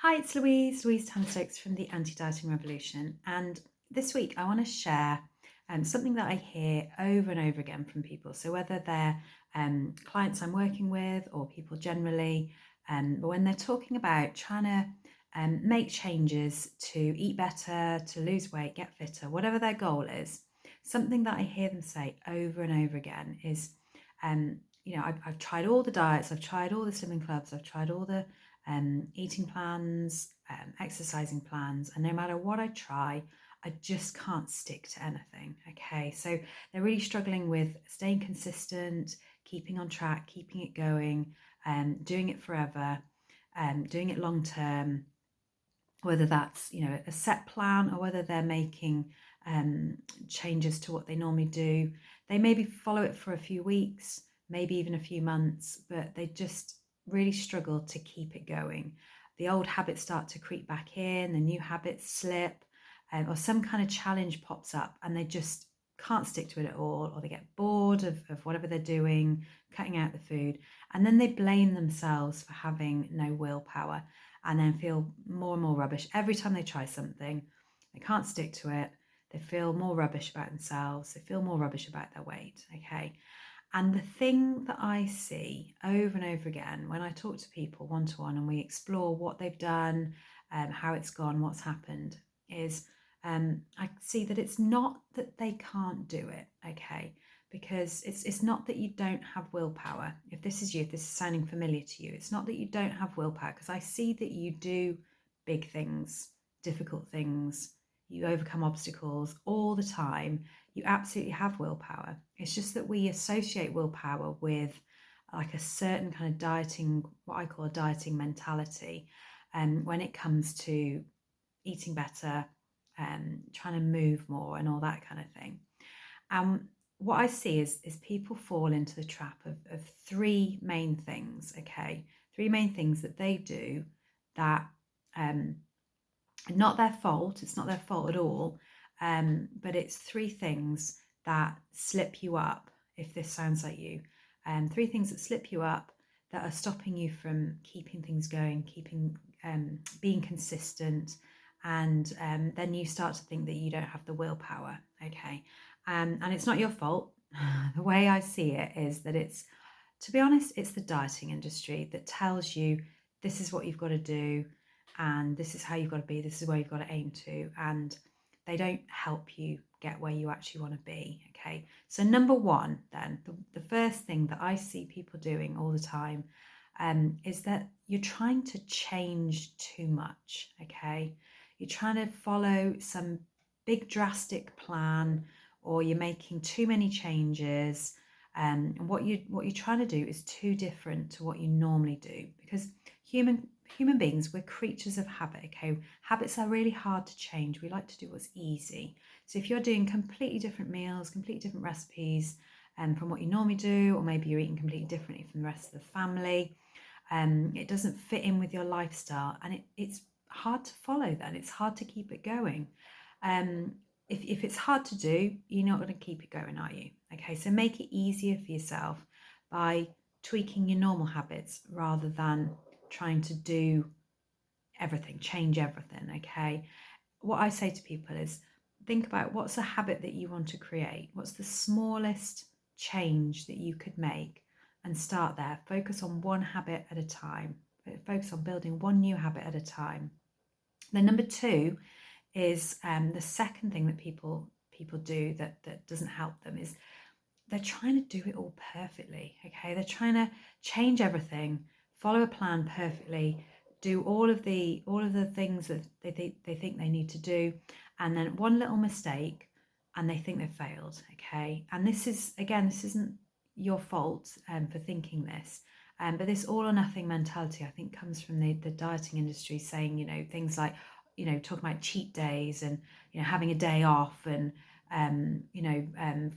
Hi, it's Louise Tanner-Stokes from the Anti-Dieting Revolution. And this week I want to share something that I hear over and over again from people. So whether they're clients I'm working with or people generally, but when they're talking about trying to make changes to eat better, to lose weight, get fitter, whatever their goal is, something that I hear them say over and over again is, I've tried all the diets, I've tried all the slimming clubs, I've tried all the eating plans, exercising plans, and no matter what I try, I just can't stick to anything. Okay, so they're really struggling with staying consistent, keeping on track, keeping it going, doing it forever, doing it long term, whether that's a set plan or whether they're making changes to what they normally do. They maybe follow it for a few weeks, maybe even a few months, but they just really struggle to keep it going. The old habits start to creep back in, the new habits slip, or some kind of challenge pops up and they just can't stick to it at all, or they get bored of whatever they're doing, cutting out the food, and then they blame themselves for having no willpower and then feel more and more rubbish every time they try something. They can't stick to it. They feel more rubbish about themselves. They feel more rubbish about their weight. Okay. And the thing that I see over and over again when I talk to people one to one and we explore what they've done, how it's gone, what's happened, is I see that it's not that they can't do it. Okay. Because it's not that you don't have willpower. If this is you, if this is sounding familiar to you, it's not that you don't have willpower, because I see that you do big things, difficult things, you overcome obstacles all the time. You absolutely have willpower. It's just that we associate willpower with like a certain kind of dieting, what I call a dieting mentality. And when it comes to eating better, trying to move more and all that kind of thing. What I see is people fall into the trap of three main things, okay? Three main things that they do that um, are not their fault. It's not their fault at all. But it's three things that slip you up, if this sounds like you. Three things that slip you up that are stopping you from keeping things going, being consistent, and then you start to think that you don't have the willpower, okay? And it's not your fault. The way I see it is that to be honest, it's the dieting industry that tells you this is what you've got to do and this is how you've got to be, this is where you've got to aim to, and they don't help you get where you actually want to be, okay? So number one, then, the first thing that I see people doing all the time is that you're trying to change too much, okay? You're trying to follow some big drastic plan, or you're making too many changes, and what you're trying to do is too different to what you normally do, because human beings, we're creatures of habit. Okay, habits are really hard to change. We like to do what's easy. So if you're doing completely different meals, completely different recipes, from what you normally do, or maybe you're eating completely differently from the rest of the family, it doesn't fit in with your lifestyle, and it's hard to follow. Then it's hard to keep it going. um, if it's hard to do, you're not going to keep it going, are you? Okay, so make it easier for yourself by tweaking your normal habits rather than trying to do everything, change everything. Okay, what I say to people is think about what's a habit that you want to create, what's the smallest change that you could make, and start there. Focus on one habit at a time, focus on building one new habit at a time. Then number two is the second thing that people do that doesn't help them is they're trying to do it all perfectly. Okay, they're trying to change everything, follow a plan perfectly, do all of the things that they think they need to do, and then one little mistake and they think they've failed. Okay, and this isn't your fault for thinking this. But this all or nothing mentality, I think, comes from the dieting industry saying, things like, talking about cheat days and, having a day off and,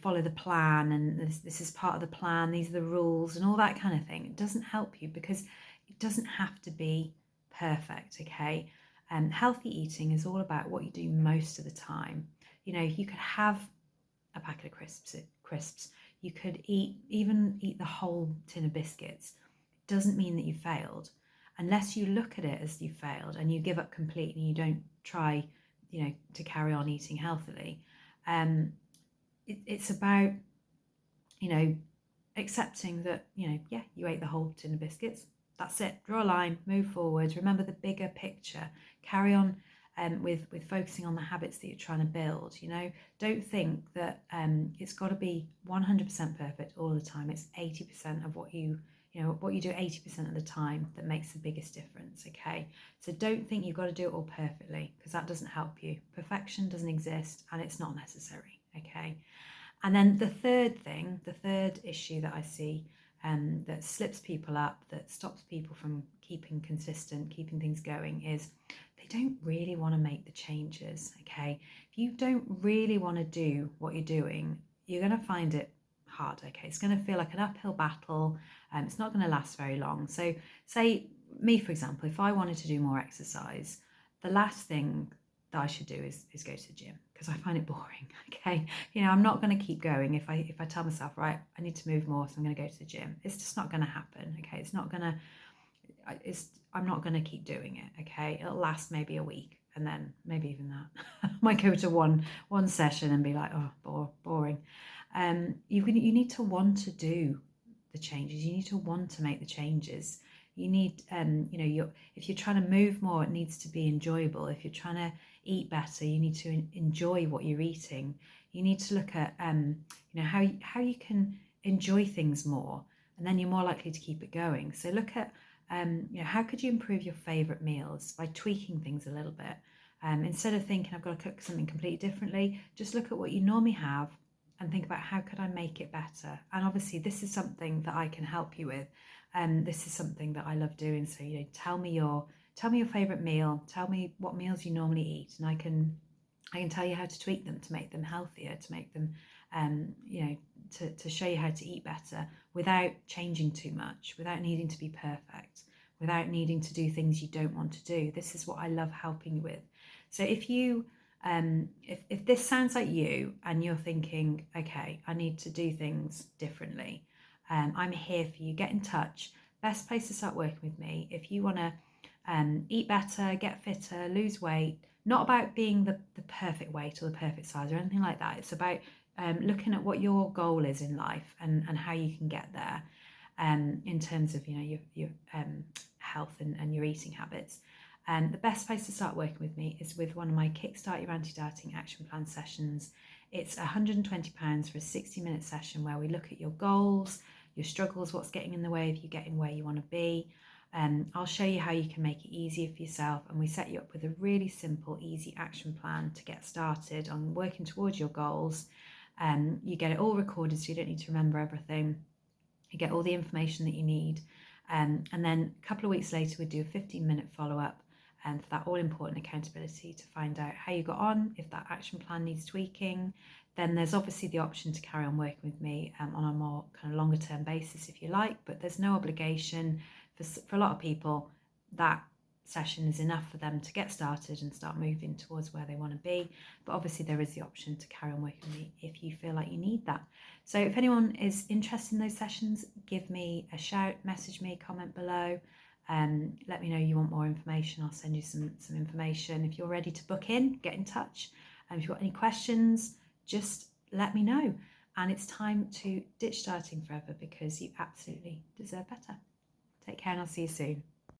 follow the plan, and this is part of the plan, these are the rules and all that kind of thing. It doesn't help you because it doesn't have to be perfect, okay? Healthy eating is all about what you do most of the time. You could have a packet of crisps. You could eat the whole tin of biscuits. It doesn't mean that you failed. unless you look at it as you failed and you give up completely and you don't try, to carry on eating healthily. It's about, accepting that, you ate the whole tin of biscuits. That's it. Draw a line, move forward. Remember the bigger picture. Carry on with focusing on the habits that you're trying to build. Don't think that it's got to be 100% perfect all the time. It's 80% of what you do 80% of the time that makes the biggest difference. Okay, so don't think you've got to do it all perfectly, because that doesn't help you. Perfection doesn't exist, and it's not necessary. Okay. And then the third issue that I see that slips people up, that stops people from keeping consistent, keeping things going, is they don't really want to make the changes. Okay, if you don't really want to do what you're doing, you're going to find it hard. Okay, it's going to feel like an uphill battle, and it's not going to last very long. So say me, for example, if I wanted to do more exercise, the last thing that I should do is go to the gym, because I find it boring. Okay, I'm not going to keep going if I tell myself, right, I need to move more, so I'm going to go to the gym. It's just not going to happen. Okay, I'm not going to keep doing it. Okay, it'll last maybe a week, and then maybe even that. I might go to one session and be like, oh, boring. You need to want to do the changes. You need to want to make the changes. You need, if you're trying to move more, it needs to be enjoyable. If you're trying to eat better, you need to enjoy what you're eating. You need to look at, how you can enjoy things more, and then you're more likely to keep it going. So look at, how could you improve your favorite meals by tweaking things a little bit? Instead of thinking I've got to cook something completely differently, just look at what you normally have and think about how could I make it better. And obviously this is something that I can help you with. This is something that I love doing. So tell me your favorite meal. Tell me what meals you normally eat, and I can tell you how to tweak them to make them healthier, to make them, to show you how to eat better without changing too much, without needing to be perfect, without needing to do things you don't want to do. This is what I love helping you with. So if you, if this sounds like you and you're thinking, okay, I need to do things differently, I'm here for you. Get in touch. Best place to start working with me if you want to eat better, get fitter, lose weight. Not about being the perfect weight or the perfect size or anything like that. It's about looking at what your goal is in life and how you can get there in terms of your health and your eating habits. The best place to start working with me is with one of my Kickstart Your Anti-Dieting Action Plan sessions. It's £120 for a 60-minute session where we look at your goals, your struggles, what's getting in the way of you getting where you want to be. I'll show you how you can make it easier for yourself, and we set you up with a really simple, easy action plan to get started on working towards your goals. You get it all recorded, so you don't need to remember everything. You get all the information that you need, and then a couple of weeks later we do a 15-minute follow-up for that all-important accountability to find out how you got on, if that action plan needs tweaking. Then there's obviously the option to carry on working with me on a more kind of longer term basis if you like, but there's no obligation. For a lot of people, that session is enough for them to get started and start moving towards where they want to be. But obviously there is the option to carry on working with me if you feel like you need that. So if anyone is interested in those sessions, give me a shout, message me, comment below. Let me know you want more information. I'll send you some information. If you're ready to book in, get in touch. And if you've got any questions, just let me know. And it's time to ditch dieting forever, because you absolutely deserve better. Take care, and I'll see you soon.